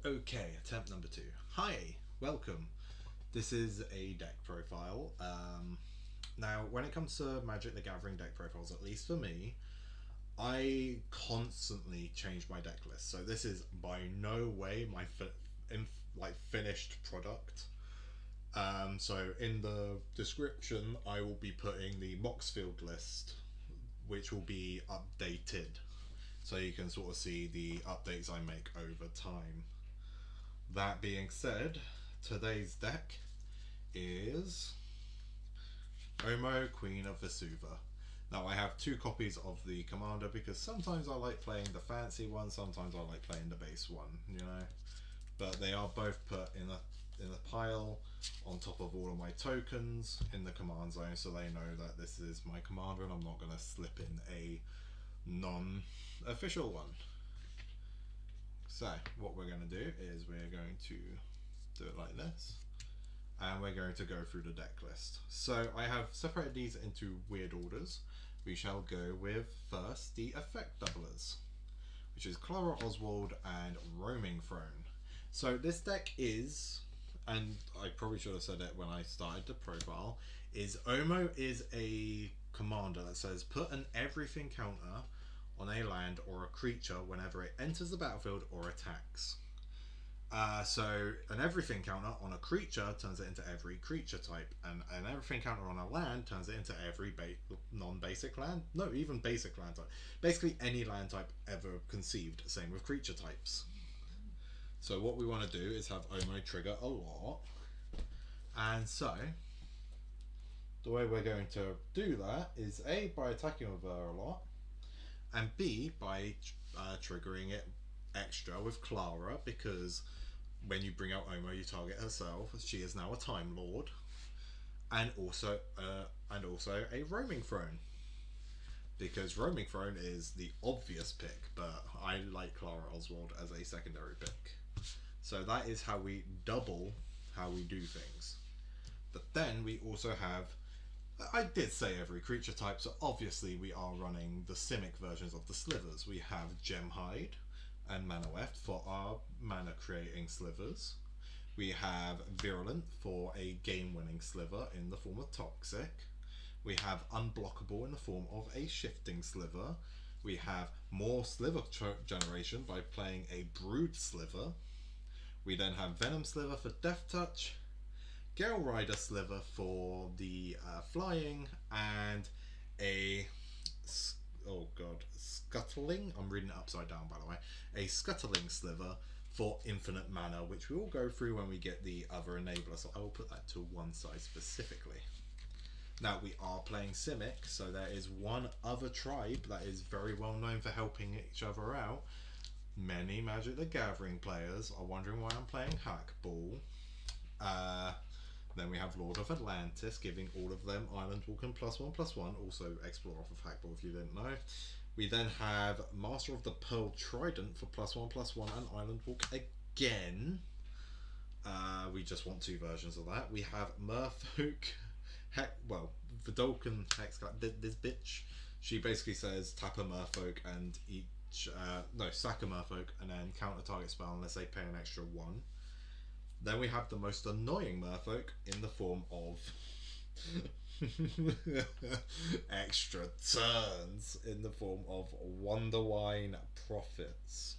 Okay, attempt number 2. Hi, welcome. This is a deck profile. Now, when it comes to Magic the Gathering deck profiles, at least for me, I constantly change my deck list. So this is by no way my finished product. So in the description, I will be putting the Moxfield list, which will be updated, so you can sort of see the updates I make over time. That being said, today's deck is Omo, Queen of Vesuva. Now I have 2 copies of the commander because sometimes I like playing the fancy one, sometimes I like playing the base one, you know. But they are both put in a pile on top of all of my tokens in the command zone, so they know that this is my commander and I'm not going to slip in a non-official one. So what we're going to do is we're going to do it like this, and we're going to go through the deck list. So I have separated these into weird orders. We shall go with first the effect doublers, which is Clara Oswald and Roaming Throne. So this deck is, and I probably should have said it when I started the profile, is Omo is a commander that says put an everything counter on a land or a creature whenever it enters the battlefield or attacks. So an everything counter on a creature turns it into every creature type, and an everything counter on a land turns it into every non-basic land, no, even basic land type. Basically any land type ever conceived, same with creature types. So what we want to do is have Omo trigger a lot, and so the way we're going to do that is A, by attacking with her a lot, and B, by triggering it extra with Clara, because when you bring out Omo, you target herself. She is now a Time Lord, and also a Roaming Throne, because Roaming Throne is the obvious pick, but I like Clara Oswald as a secondary pick. So that is how we double how we do things. But then we also have, I did say every creature type, so obviously we are running the Simic versions of the slivers. We have Gemhide and Manaweft for our mana creating slivers. We have Virulent for a game winning sliver in the form of Toxic. We have Unblockable in the form of a shifting sliver. We have more sliver generation by playing a Brood sliver. We then have Venom sliver for Death Touch, Gale Rider sliver for the flying, and a scuttling, I'm reading it upside down by the way, a scuttling sliver for infinite mana, which we will go through when we get the other enabler, so I will put that to one side specifically. Now we are playing Simic, so there is one other tribe that is very well known for helping each other out. Many Magic the Gathering players are wondering why I'm playing Hackball. Then we have Lord of Atlantis, giving all of them Island Walk and +1/+1, also explore off of Hackball if you didn't know. We then have Master of the Pearl Trident for +1/+1 and Island Walk again. We just want 2 versions of that. We have Merfolk, Vidalcan Hex, this bitch. She basically says tap a Merfolk and sack a Merfolk and then counter target spell unless they pay an extra 1. Then we have the most annoying Merfolk in the form of extra turns in the form of Wonderwine Prophets,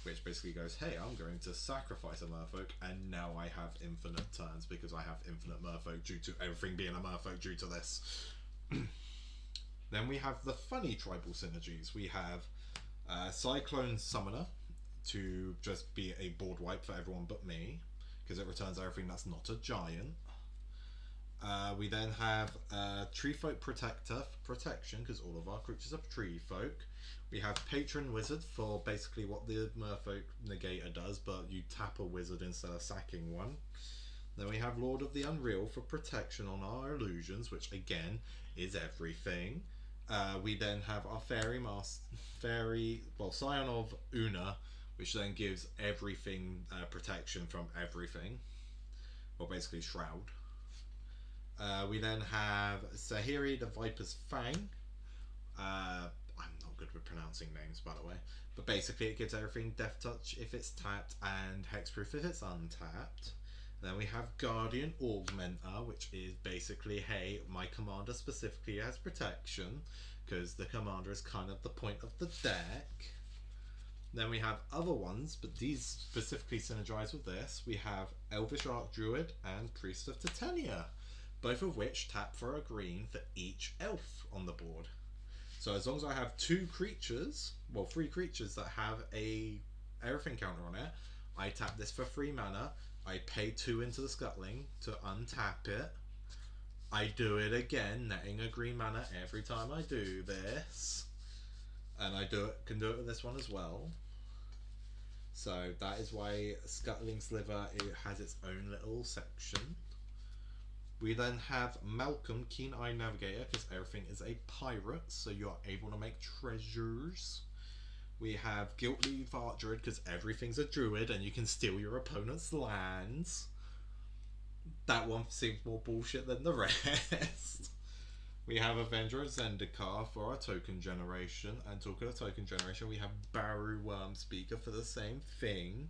which basically goes, hey, I'm going to sacrifice a Merfolk and now I have infinite turns because I have infinite Merfolk due to everything being a Merfolk due to this. Then we have the funny tribal synergies. We have Cyclone Summoner to just be a board wipe for everyone but me, because it returns everything that's not a giant. We then have Tree Folk Protector for protection, because all of our creatures are tree folk. We have Patron Wizard for basically what the Merfolk Negator does, but you tap a wizard instead of sacking one. Then we have Lord of the Unreal for protection on our illusions, which again is everything. We then have our Scion of Una, which then gives everything protection from everything, or basically Shroud. We then have Sahiri the Viper's Fang. I'm not good with pronouncing names, by the way. But basically, it gives everything Death Touch if it's tapped and Hexproof if it's untapped. Then we have Guardian Augmenter, which is basically, hey, my commander specifically has protection, because the commander is kind of the point of the deck. Then we have other ones, but these specifically synergize with this. We have Elvish Archdruid and Priest of Titania, both of which tap for a green for each elf on the board. So as long as I have 2 creatures, well 3 creatures that have a everything counter on it, I tap this for 3 mana, I pay 2 into the Scuttling to untap it, I do it again, netting a green mana every time I do this, and I can do it with this one as well. So that is why Scuttling Sliver, it has its own little section. We then have Malcolm, Keen Eye Navigator, because everything is a pirate, so you're able to make treasures. We have Guiltleaf Archdruid, because everything's a druid and you can steal your opponent's lands. That one seems more bullshit than the rest. We have Avenger of Zendikar for our token generation, and talking of token generation, we have Baru Wormspeaker for the same thing.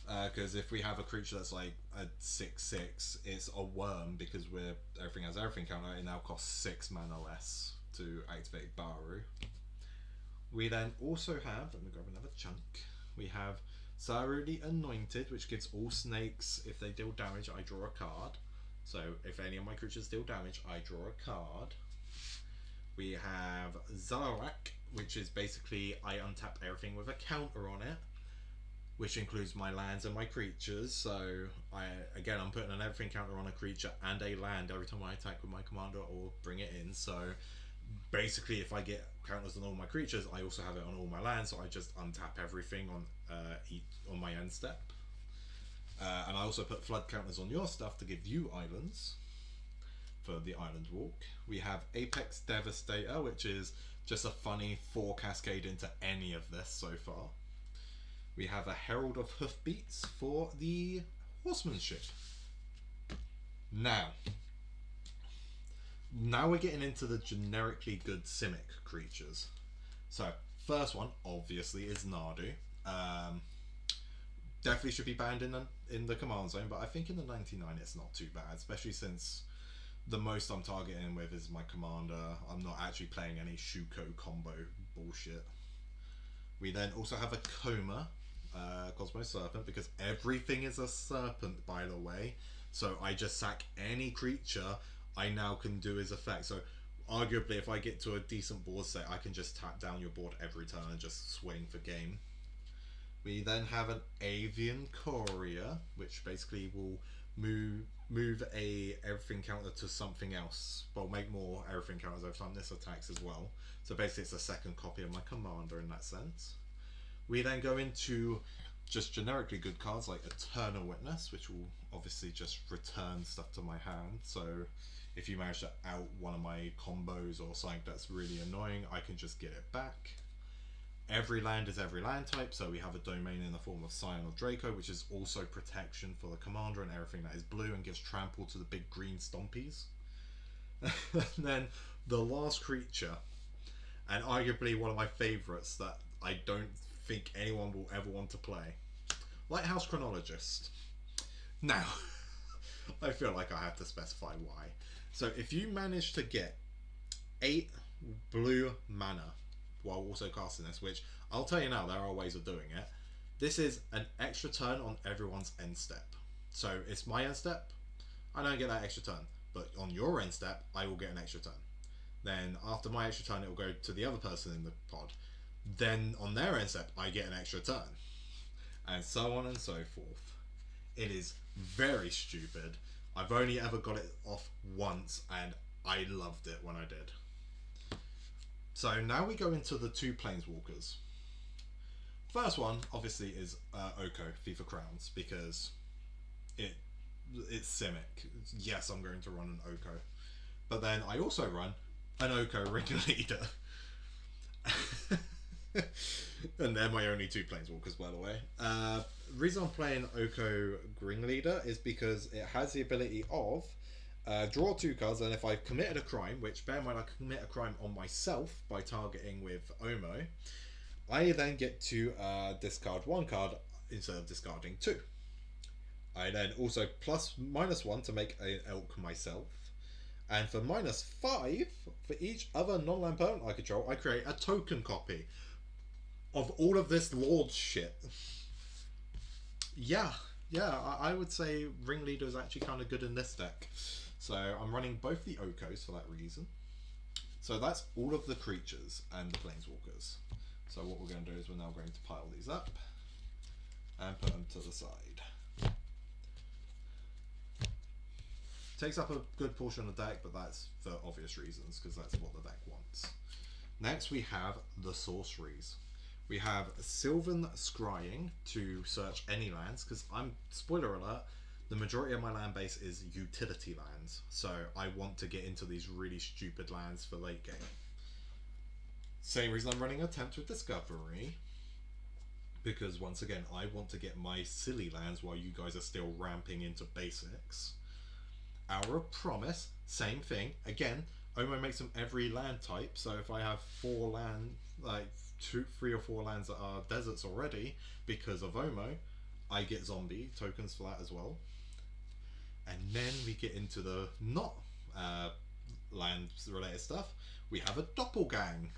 Because if we have a creature that's like a 6/6, it's a worm because everything has everything counter. It now costs 6 mana less to activate Baru. We then also have, let me grab another chunk. We have Saru the Anointed, which gives all snakes, if they deal damage, I draw a card. So if any of my creatures deal damage, I draw a card. We have Zarak, which is basically I untap everything with a counter on it, which includes my lands and my creatures. So I'm putting an everything counter on a creature and a land every time I attack with my commander or bring it in. So basically, if I get counters on all my creatures, I also have it on all my lands. So I just untap everything on my end step. And I also put flood counters on your stuff to give you islands for the island walk. We have Apex Devastator, which is just a funny 4 cascade into any of this so far. We have a Herald of Hoofbeats for the horsemanship. Now we're getting into the generically good Simic creatures. So first one obviously is Nardu. Definitely should be banned in the command zone, but I think in the 99 it's not too bad, especially since the most I'm targeting with is my commander. I'm not actually playing any Shuko combo bullshit. We then also have a Coma, Cosmo Serpent, because everything is a serpent, by the way. So I just sack any creature I now can do his effect. So arguably, if I get to a decent board set, I can just tap down your board every turn and just swing for game. We then have an Avian Courier, which basically will move a everything counter to something else. Well, make more everything counters every time this attacks as well. So basically, it's a second copy of my commander in that sense. We then go into just generically good cards like Eternal Witness, which will obviously just return stuff to my hand. So if you manage to out one of my combos or something that's really annoying, I can just get it back. Every land is every land type, so we have a domain in the form of Scion of Draco, which is also protection for the commander and everything that is blue and gives trample to the big green stompies. And then the last creature, and arguably one of my favourites that I don't think anyone will ever want to play, Lighthouse Chronologist. Now, I feel like I have to specify why. So if you manage to get 8 blue mana while also casting this, which I'll tell you now, there are ways of doing it. This is an extra turn on everyone's end step. So it's my end step, I don't get that extra turn, but on your end step, I will get an extra turn. Then after my extra turn, it will go to the other person in the pod. Then on their end step, I get an extra turn, and so on and so forth. It is very stupid. I've only ever got it off once, and I loved it when I did. So now we go into the 2 planeswalkers. First one, obviously, is Oko, Thief of Crowns, because it's Simic. Yes, I'm going to run an Oko. But then I also run an Oko Ringleader. And they're my only 2 planeswalkers, by the way. The reason I'm playing Oko Ringleader is because it has the ability of draw 2 cards, and if I've committed a crime, which bear in mind I commit a crime on myself by targeting with Omo, I then get to discard one card instead of discarding two. I then also plus -1 to make an elk myself. And for -5, for each other non-land permanent I control, I create a token copy of all of this Lord shit. Yeah, yeah, I would say Ringleader is actually kind of good in this deck. So I'm running both the Okos for that reason. So that's all of the creatures and the Planeswalkers. So what we're going to do is we're now going to pile these up and put them to the side. Takes up a good portion of the deck, but that's for obvious reasons, because that's what the deck wants. Next we have the sorceries. We have Sylvan Scrying to search any lands, because spoiler alert, the majority of my land base is utility lands, so I want to get into these really stupid lands for late game. Same reason I'm running Attempt with Discovery, because once again I want to get my silly lands while you guys are still ramping into basics. Hour of Promise, same thing. Again, Omo makes them every land type, so if I have 4 land, like 3 or 4 lands that are deserts already, because of Omo, I get zombie tokens for that as well. And then we get into the not land related stuff. We have a Doppelgang.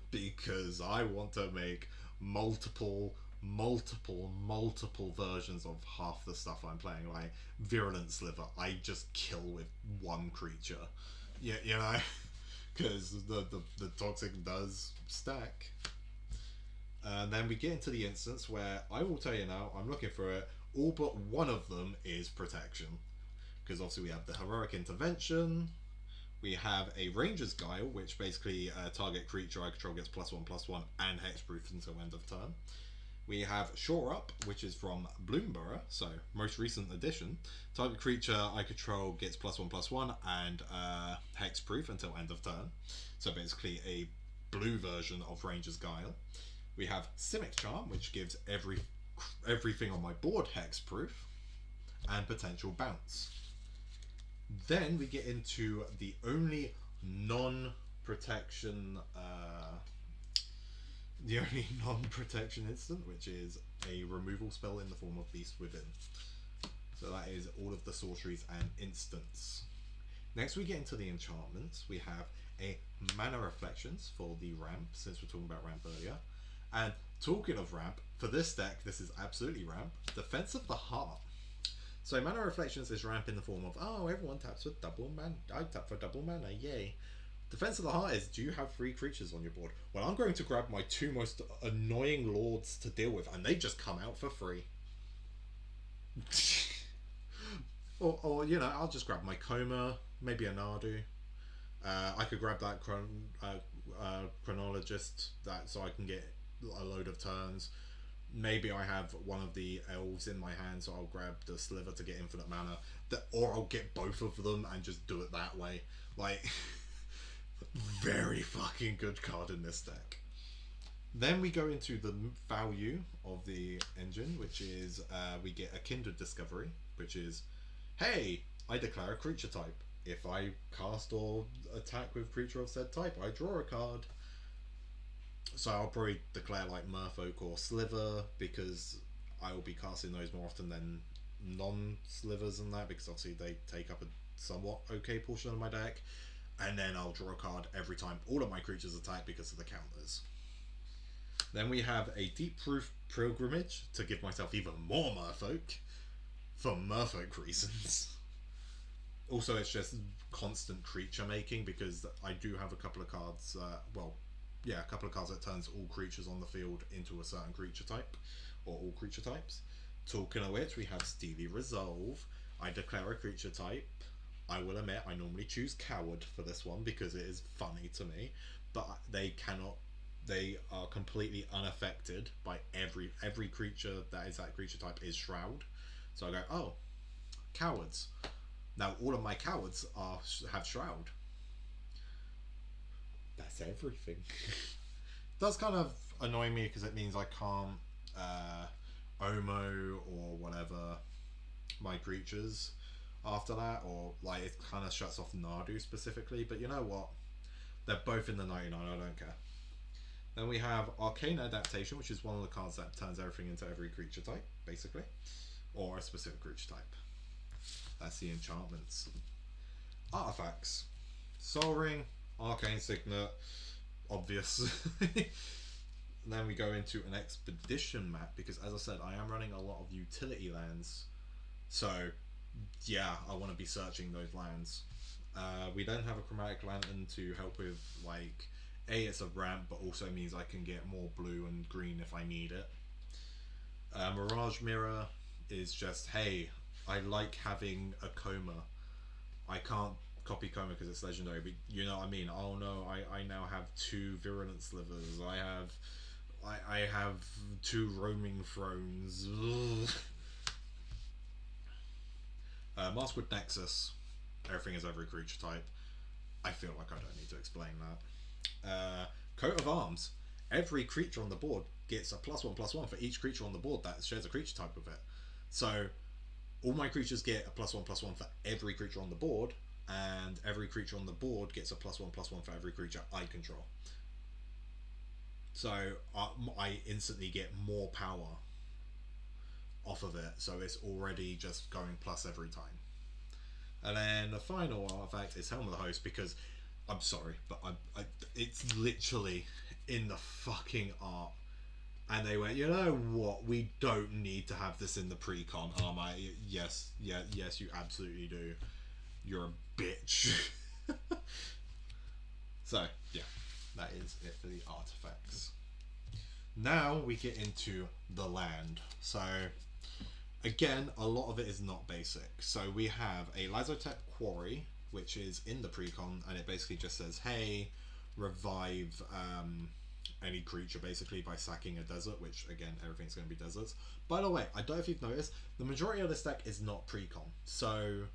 Because I want to make multiple versions of half the stuff I'm playing. Like Virulent Sliver, I just kill with one creature. Yeah, you know, because the toxic does stack. And then we get into the instance where I will tell you now, I'm looking for it. All but one of them is protection, because obviously we have the Heroic Intervention. We have a Ranger's Guile, which basically target creature I control gets +1/+1 and hexproof until end of turn. We have Shore Up, which is from Bloomborough, so most recent edition. Target creature I control gets +1/+1 and hexproof until end of turn. So basically a blue version of Ranger's Guile. We have Simic Charm, which gives everything on my board hexproof and potential bounce. Then we get into the only non-protection instant, which is a removal spell in the form of Beast Within. So that is all of the sorceries and instants. Next we get into the enchantments. We have a Mana Reflections for the ramp, since we're talking about ramp earlier. And talking of ramp, for this deck, this is absolutely ramp. Defense of the Heart. So Mana Reflections is ramp in the form of, oh, everyone taps for double mana. I tap for double mana, yay. Defense of the Heart is, do you have 3 creatures on your board? Well, I'm going to grab my 2 most annoying lords to deal with, and they just come out for free. or you know, I'll just grab my Coma, maybe a Nardu. I could grab that Chronologist, so I can get a load of turns. Maybe I have one of the elves in my hand, so I'll grab the Sliver to get infinite mana. Or I'll get both of them and just do it that way. Like, very fucking good card in this deck. Then we go into the value of the engine, which is we get a Kindred Discovery, which is, hey, I declare a creature type. If I cast or attack with creature of said type, I draw a card. So I'll probably declare like Merfolk or Sliver, because I will be casting those more often than non-Slivers and that, because obviously they take up a somewhat okay portion of my deck. And then I'll draw a card every time all of my creatures attack because of the counters. Then we have a Deep Proof Pilgrimage to give myself even more Merfolk for Merfolk reasons. Also, it's just constant creature making, because I do have a couple of cards, a couple of cards that turns all creatures on the field into a certain creature type, or all creature types. Talking of which, we have Steely Resolve. I declare a creature type. I will admit, I normally choose Coward for this one because it is funny to me, but they are completely unaffected by every creature that is that creature type is Shroud. So I go, oh, Cowards. Now all of my Cowards have Shroud. That's everything. Does kind of annoy me because it means I can't Omo or whatever my creatures after that, or like it kind of shuts off Nardu specifically, but you know what, they're both in the 99, I don't care. Then we have Arcane Adaptation, which is one of the cards that turns everything into every creature type, basically, or a specific creature type. That's the enchantments. Artifacts. Sol Ring, Arcane Signet, obvious. Then we go into an expedition map because, as I said, I am running a lot of utility lands. So, yeah, I want to be searching those lands. We don't have a chromatic lantern to help with, like, it's a ramp, but also means I can get more blue and green if I need it. Mirage Mirror is just, hey, I like having a coma. I can't copy coma because it's legendary, but you know what I mean. Oh no, I now have 2 virulent slivers. I have 2 roaming thrones. Maskwood Nexus. Everything is every creature type. I feel like I don't need to explain that. Coat of Arms. Every creature on the board gets a +1/+1 for each creature on the board that shares a creature type with it. So all my creatures get a +1/+1 for every creature on the board, and every creature on the board gets a +1/+1 for every creature I control. So I instantly get more power off of it, so it's already just going plus every time. And then the final artifact is Helm of the Host, because I'm sorry, but it's literally in the fucking art. And they went, you know what? We don't need to have this in the pre-con. And I'm like, yes, you absolutely do. You're a bitch. So, yeah, that is it for the artifacts. Now we get into the land. So, again, a lot of it is not basic. So we have a Lazotep Quarry, which is in the pre-con, and it basically just says, hey, revive any creature basically by sacking a desert, which again, everything's going to be deserts. By the way, I don't know if you've noticed, the majority of this deck is not pre-con. So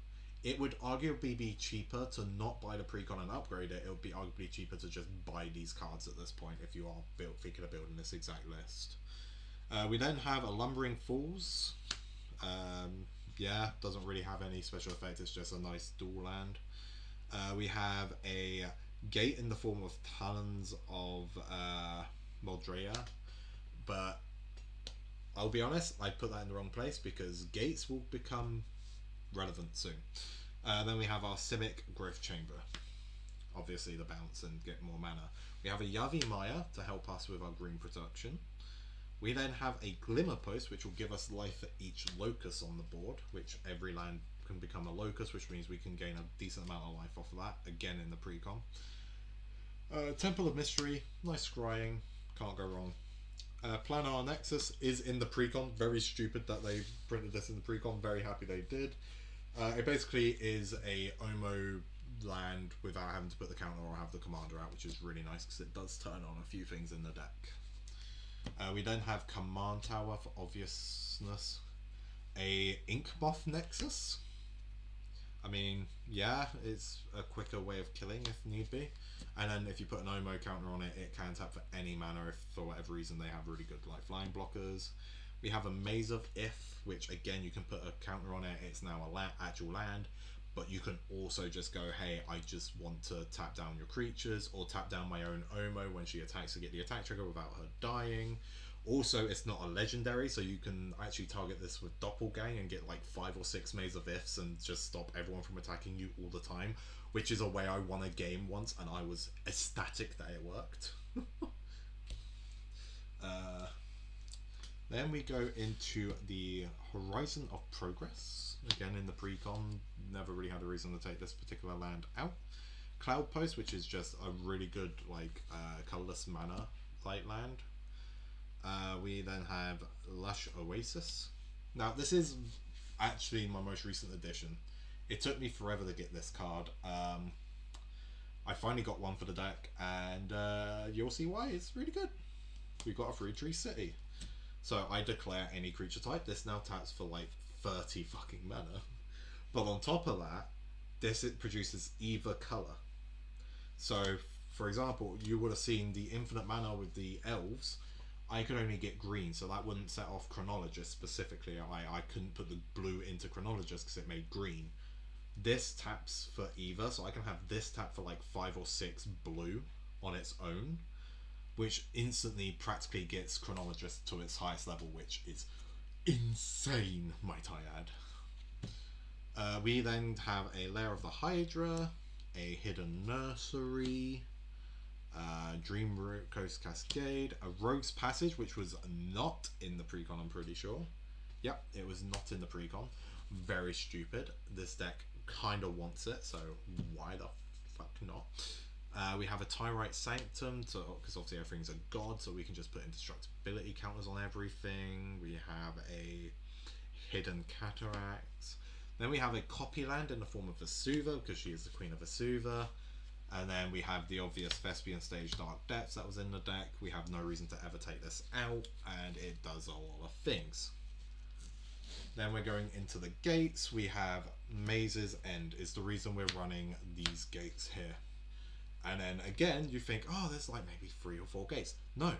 it would arguably be cheaper to not buy the pre-con and upgrade it. It would be arguably cheaper to just buy these cards at this point if you are thinking of building this exact list. We then have a Lumbering Falls. Yeah, doesn't really have any special effect, it's just a nice dual land. We have a Gate in the form of Talons of Moldrea, but I'll be honest, I put that in the wrong place because gates will become relevant soon. Then we have our Simic Growth Chamber, obviously the bounce and get more mana. We have a Yavi Maya to help us with our green production. We then have a Glimmer Post, which will give us life for each locus on the board, which every land can become a locus, which means we can gain a decent amount of life off of that, again in the pre-con. Temple of Mystery, nice scrying, can't go wrong. Planar Nexus is in the pre-con, very stupid that they printed this in the pre-con, very happy they did. It basically is a Omo land without having to put the counter or have the commander out, which is really nice because it does turn on a few things in the deck. We then have Command Tower for obviousness. A Inkmoth Nexus. I mean, yeah, it's a quicker way of killing if need be. And then if you put an Omo counter on it, it can tap for any mana if for whatever reason they have really good like flying blockers. We have a Maze of If, which again you can put a counter on it, it's now a actual land, but you can also just go, hey, I just want to tap down your creatures, or tap down my own Omo when she attacks to get the attack trigger without her dying. Also, it's not a legendary, so you can actually target this with Doppelgang and get like 5 or 6 Maze of Ifs and just stop everyone from attacking you all the time, which is a way I won a game once and I was ecstatic that it worked. Then we go into the Horizon of Progress. Again, in the pre-con, never really had a reason to take this particular land out. Cloud Post, which is just a really good like colorless mana light land. We then have Lush Oasis. Now this is actually my most recent addition. It took me forever to get this card. I finally got one for the deck, and you'll see why. It's really good. We've got a 3/3 city. So I declare any creature type. This now taps for like 30 fucking mana. But on top of that, it produces either color. So for example, you would have seen the infinite mana with the elves. I could only get green, so that wouldn't set off Chronologist specifically. I couldn't put the blue into Chronologist because it made green. This taps for either, so I can have this tap for like 5 or 6 blue on its own. which instantly practically gets Chronologist to its highest level, which is insane, might I add. We then have a Lair of the Hydra, a Hidden Nursery, Dream Root Coast Cascade, a Rogue's Passage, which was not in the precon, I'm pretty sure. Yep, it was not in the precon. Very stupid. This deck kind of wants it, so why the fuck not? We have a Tyrite Sanctum, because obviously everything's a god, so we can just put indestructibility counters on everything. We have a Hidden Cataract. Then we have a Copyland in the form of vesuva, because she is the Queen of vesuva. And then we have the obvious Thespian Stage Dark Depths that was in the deck. We have no reason to ever take this out, and it does a lot of things. Then we're going into the gates. We have Maze's End is the reason we're running these gates here. And then again, you think, oh, there's like maybe 3 or 4 gates. No,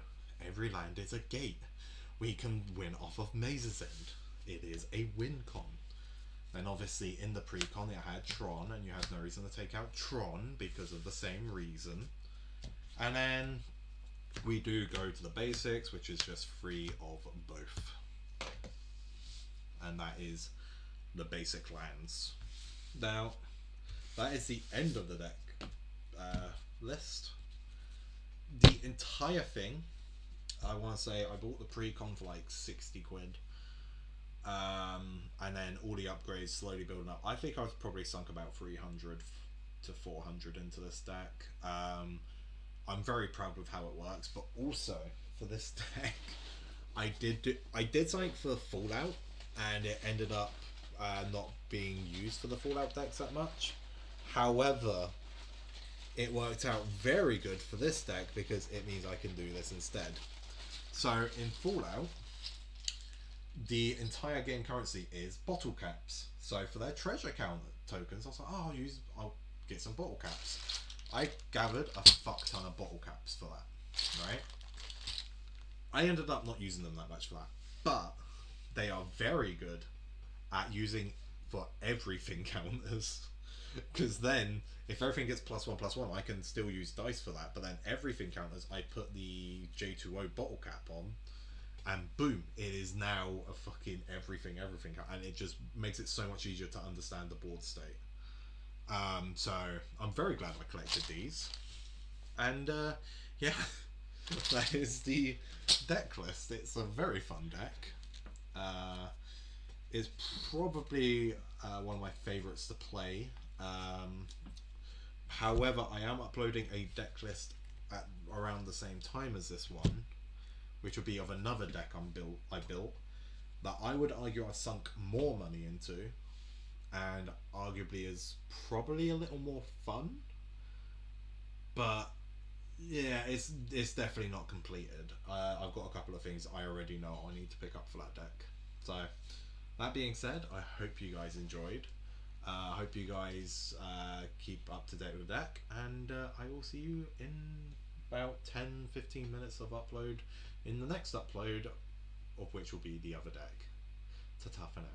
every land is a gate. We can win off of Maze's End. It is a win con. Then obviously in the pre-con it had Tron, and you had no reason to take out Tron because of the same reason. And then we do go to the basics, which is just 3 of both. And that is the basic lands. Now, that is the end of the deck list. The entire thing, I want to say I bought the pre-con for like 60 quid. And then all the upgrades slowly building up. I think I've probably sunk about 300 to 400 into this deck. I'm very proud of how it works, but also for this deck, I did something for Fallout, and it ended up not being used for the Fallout decks that much. However, it worked out very good for this deck because it means I can do this instead. So in Fallout, the entire game currency is bottle caps. So for their treasure count tokens, I was like, oh, I'll get some bottle caps. I gathered a fuck ton of bottle caps for that, right? I ended up not using them that much for that, but they are very good at using for everything counters. Because then, if everything gets +1/+1, I can still use dice for that. But then everything counters, I put the J2O bottle cap on, and boom, it is now a fucking everything count, and it just makes it so much easier to understand the board state. So I'm very glad I collected these, and yeah, that is the deck list. It's a very fun deck. It's probably one of my favorites to play. However, I am uploading a deck list at around the same time as this one, which would be of another deck I built that I would argue I sunk more money into, and arguably is probably a little more fun. But yeah, it's definitely not completed. I've got a couple of things I already know I need to pick up for that deck. So that being said, I hope you guys enjoyed. I hope you guys keep up to date with the deck, and I will see you in about 10-15 minutes of upload in the next upload, of which will be the other deck. Ta-ta for now.